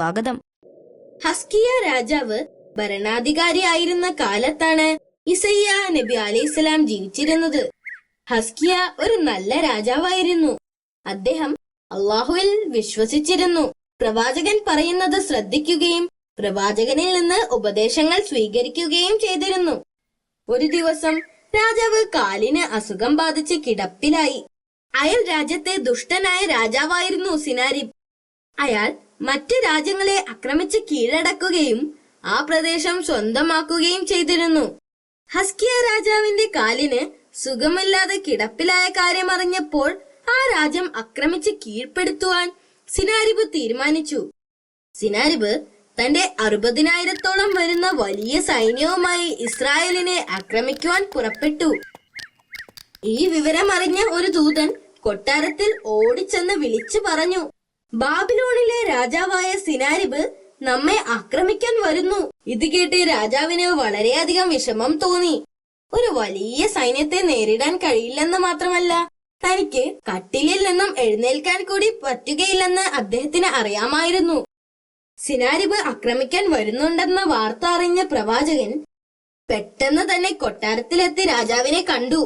സ്വാഗതം. ഹസ്കിയ രാജാവ് ഭരണാധികാരിയായിരുന്ന കാലത്താണ് ഇസയ്യ നബി അലൈഹിസ്സലാം ജീവിച്ചിരുന്നത്. ഹസ്കിയ ഒരു നല്ല രാജാവായിരുന്നു. അദ്ദേഹം അള്ളാഹുവിൽ വിശ്വസിച്ചിരുന്നു. പ്രവാചകൻ പറയുന്നത് ശ്രദ്ധിക്കുകയും പ്രവാചകനിൽ നിന്ന് ഉപദേശങ്ങൾ സ്വീകരിക്കുകയും ചെയ്തിരുന്നു. ഒരു ദിവസം രാജാവ് കാലിന് അസുഖം ബാധിച്ച് കിടപ്പിലായി. അയൽ രാജ്യത്തെ ദുഷ്ടനായ രാജാവായിരുന്നു സിനാരിബ്. അയാൾ മറ്റ് രാജ്യങ്ങളെ ആക്രമിച്ച് കീഴടക്കുകയും ആ പ്രദേശം സ്വന്തമാക്കുകയും ചെയ്തിരുന്നു. ഹസ്കിയ രാജാവിന്റെ കാലിന് സുഖമില്ലാതെ കിടപ്പിലായ കാര്യമറിഞ്ഞപ്പോൾ ആ രാജ്യം ആക്രമിച്ച് കീഴ്പ്പെടുത്തുവാൻ സിനാരിബ് തീരുമാനിച്ചു. സിനാരിബ് തന്റെ 60,000-ഓളം വരുന്ന വലിയ സൈന്യവുമായി ഇസ്രായേലിനെ ആക്രമിക്കുവാൻ പുറപ്പെട്ടു. ഈ വിവരമറിഞ്ഞ ഒരു ദൂതൻ കൊട്ടാരത്തിൽ ഓടിച്ചെന്ന് വിളിച്ചു പറഞ്ഞു, ബാബിലോണിലെ രാജാവായ സിനാരിബ് നമ്മെ ആക്രമിക്കാൻ വരുന്നു. ഇത് കേട്ട് രാജാവിന് വളരെയധികം വിഷമം തോന്നി. ഒരു വലിയ സൈന്യത്തെ നേരിടാൻ കഴിയില്ലെന്ന് മാത്രമല്ല, തനിക്ക് കട്ടിലിൽ നിന്നും എഴുന്നേൽക്കാൻ കൂടി പറ്റുകയില്ലെന്ന് അദ്ദേഹത്തിന് അറിയാമായിരുന്നു. സിനാരിബ് ആക്രമിക്കാൻ വരുന്നുണ്ടെന്ന വാർത്ത അറിഞ്ഞ പ്രവാചകൻ പെട്ടെന്ന് തന്നെ കൊട്ടാരത്തിലെത്തി രാജാവിനെ കണ്ടു.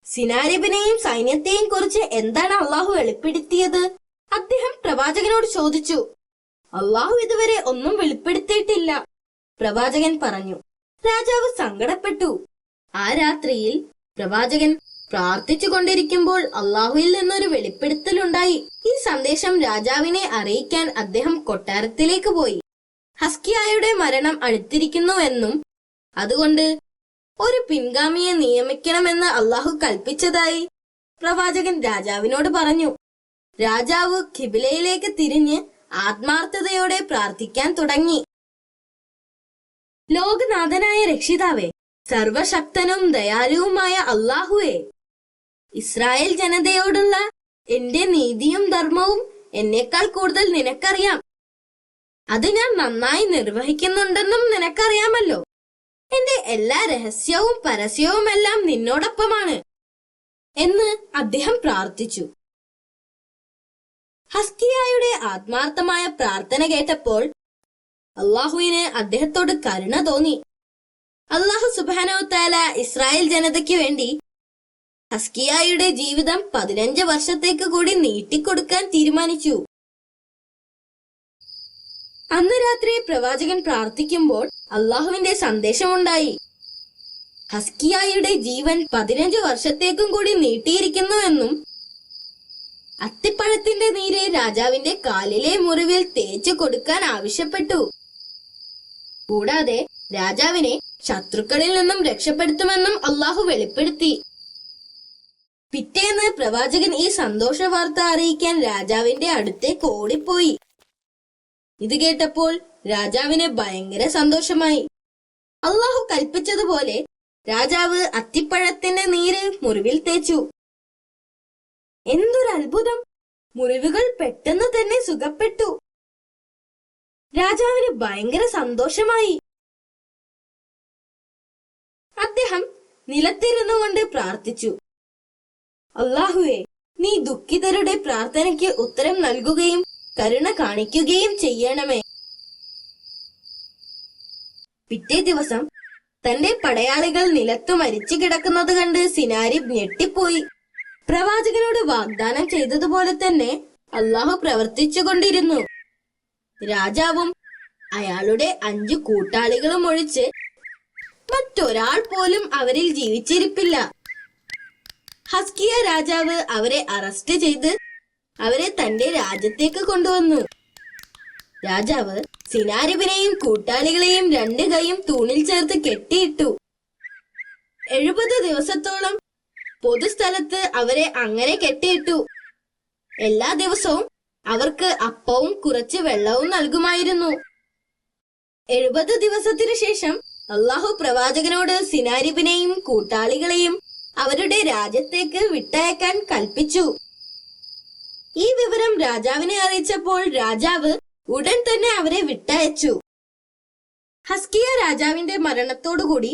സിനാരിബിനെയും സൈന്യത്തെയും കുറിച്ച് എന്താണ് അള്ളാഹു വെളിപ്പെടുത്തിയത്? അദ്ദേഹം പ്രവാചകനോട് ചോദിച്ചു. അള്ളാഹു ഇതുവരെ ഒന്നും വെളിപ്പെടുത്തിയിട്ടില്ല, പ്രവാചകൻ പറഞ്ഞു. രാജാവ് സങ്കടപ്പെട്ടു. ആ രാത്രിയിൽ പ്രവാചകൻ പ്രാർത്ഥിച്ചു കൊണ്ടിരിക്കുമ്പോൾ അള്ളാഹുവിൽ നിന്നൊരു വെളിപ്പെടുത്തലുണ്ടായി. ഈ സന്ദേശം രാജാവിനെ അറിയിക്കാൻ അദ്ദേഹം കൊട്ടാരത്തിലേക്ക് പോയി. ഹസ്കിയായുടെ മരണം അടുത്തിരിക്കുന്നുവെന്നും അതുകൊണ്ട് ഒരു പിൻഗാമിയെ നിയമിക്കണമെന്ന് അള്ളാഹു കൽപ്പിച്ചതായി പ്രവാചകൻ രാജാവിനോട് പറഞ്ഞു. രാജാവ് ഖിബിലയിലേക്ക് തിരിഞ്ഞ് ആത്മാർത്ഥതയോടെ പ്രാർത്ഥിക്കാൻ തുടങ്ങി. ലോകനാഥനായ രക്ഷിതാവേ, സർവശക്തനും ദയാലുവുമായ അള്ളാഹുവേ, ഇസ്രായേൽ ജനതയോടുള്ള എന്റെ നീതിയും ധർമ്മവും എന്നേക്കാൾ കൂടുതൽ നിനക്കറിയാം. അത് ഞാൻ നന്നായി നിർവഹിക്കുന്നുണ്ടെന്നും നിനക്കറിയാമല്ലോ. എന്റെ എല്ലാ രഹസ്യവും പരസ്യവുമെല്ലാം നിന്നോടൊപ്പമാണ് എന്ന് അദ്ദേഹം പ്രാർത്ഥിച്ചു. ഹസ്കിയായുടെ ആത്മാർത്ഥമായ പ്രാർത്ഥന കേട്ടപ്പോൾ അള്ളാഹുവിന് അദ്ദേഹത്തോട് കരുണ തോന്നി. അള്ളാഹു സുബ്ഹാനഹു തആല ഇസ്രായേൽ ജനതയ്ക്ക് വേണ്ടി ഹസ്കിയായുടെ ജീവിതം 15 വർഷത്തേക്ക് കൂടി നീട്ടിക്കൊടുക്കാൻ തീരുമാനിച്ചു. അന്ന് രാത്രി പ്രവാചകൻ പ്രാർത്ഥിക്കുമ്പോൾ അള്ളാഹുവിന്റെ സന്ദേശമുണ്ടായി. ഹസ്കിയായുടെ ജീവൻ 15 വർഷത്തേക്കും കൂടി നീട്ടിയിരിക്കുന്നുവെന്നും അത്തിപ്പഴത്തിന്റെ നീര് രാജാവിന്റെ കാലിലെ മുറിവിൽ തേച്ചു കൊടുക്കാൻ ആവശ്യപ്പെട്ടു. കൂടാതെ രാജാവിനെ ശത്രുക്കളിൽ നിന്നും രക്ഷപ്പെടുത്തുമെന്നും അള്ളാഹു വെളിപ്പെടുത്തി. പിറ്റേന്ന് പ്രവാചകൻ ഈ സന്തോഷ വാർത്ത അറിയിക്കാൻ രാജാവിന്റെ അടുത്തേക്ക് ഓടിപ്പോയി. ഇത് കേട്ടപ്പോൾ രാജാവിന് ഭയങ്കര സന്തോഷമായി. അള്ളാഹു കൽപ്പിച്ചതുപോലെ രാജാവ് അത്തിപ്പഴത്തിന്റെ നീര് മുറിവിൽ തേച്ചു. എന്തൊരു അത്ഭുതം! മുറിവുകൾ പെട്ടെന്ന് തന്നെ സുഖപ്പെട്ടു. രാജാവിന് ഭയങ്കര സന്തോഷമായി. അദ്ദേഹം നിലത്തിരുന്നുകൊണ്ട് പ്രാർത്ഥിച്ചു, അല്ലാഹുവേ, നീ ദുഃഖിതരുടെ പ്രാർത്ഥനയ്ക്ക് ഉത്തരം നൽകുകയും കരുണ കാണിക്കുകയും ചെയ്യണമേ. പിറ്റേ ദിവസം തന്റെ പടയാളികൾ നിലത്തു മരിച്ചു കിടക്കുന്നത് കണ്ട് സിനാരിബ് ഞെട്ടിപ്പോയി. പ്രവാചകനോട് വാഗ്ദാനം ചെയ്തതുപോലെ തന്നെ അള്ളാഹു പ്രവർത്തിച്ചുകൊണ്ടിരുന്നു. രാജാവും അയാളുടെ 5 കൂട്ടാളികളും ഒഴിച്ച് മറ്റൊരാൾ പോലും അവരിൽ ജീവിച്ചിരിപ്പില്ല. ഹസ്കിയ രാജാവ് അവരെ അറസ്റ്റ് ചെയ്ത് അവരെ തന്റെ രാജ്യത്തേക്ക് കൊണ്ടുവന്നു. രാജാവ് സിനാരിബിനെയും കൂട്ടാളികളെയും 2 കൈയും തൂണിൽ ചേർത്ത് കെട്ടിയിട്ടു. 70 ദിവസത്തോളം പൊതുസ്ഥലത്ത് അവരെ അങ്ങനെ കെട്ടിയിട്ടു. എല്ലാ ദിവസവും അവർക്ക് അപ്പവും കുറച്ച് വെള്ളവും നൽകുമായിരുന്നു. 70 ദിവസത്തിനു ശേഷം അള്ളാഹു പ്രവാചകനോട് സിനാരിബിനെയും കൂട്ടാളികളെയും അവരുടെ രാജ്യത്തേക്ക് വിട്ടയക്കാൻ കൽപ്പിച്ചു. ഈ വിവരം രാജാവിനെ അറിയിച്ചപ്പോൾ രാജാവ് ഉടൻ തന്നെ അവരെ വിട്ടയച്ചു. ഹസ്കിയ രാജാവിന്റെ മരണത്തോടുകൂടി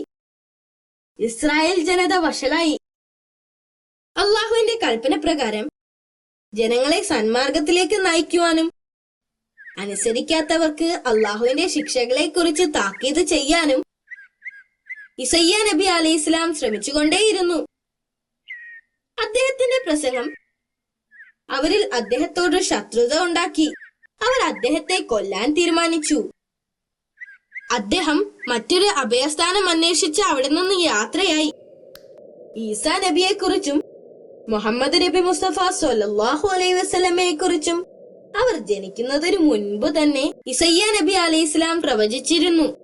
ഇസ്രായേൽ ജനത വഷളായി. അള്ളാഹുവിന്റെ കൽപ്പന പ്രകാരം ജനങ്ങളെ സന്മാർഗത്തിലേക്ക് നയിക്കുവാനും അനുസരിക്കാത്തവർക്ക് അള്ളാഹുവിന്റെ ശിക്ഷകളെ കുറിച്ച് താക്കീത് ചെയ്യാനും ഇസയ്യ നബി അലൈഹി ഇസ്ലാം ശ്രമിച്ചുകൊണ്ടേയിരുന്നു. അദ്ദേഹത്തിന്റെ പ്രസംഗം അവരിൽ അദ്ദേഹത്തോട് ശത്രുത ഉണ്ടാക്കി. അവർ അദ്ദേഹത്തെ കൊല്ലാൻ തീരുമാനിച്ചു. അദ്ദേഹം മറ്റൊരു അഭയസ്ഥാനം അന്വേഷിച്ച് അവിടെ നിന്ന് യാത്രയായി. ഈസാ നബിയെ കുറിച്ചും മുഹമ്മദ് നബി മുസ്തഫ സ്വല്ലല്ലാഹു അലൈഹി വസല്ലമയെ കുറിച്ചും അവർ ജനിക്കുന്നതിനു മുൻപ് തന്നെ ഇസയ്യ നബി അലൈഹി ഇസ്ലാം പ്രവചിച്ചിരുന്നു.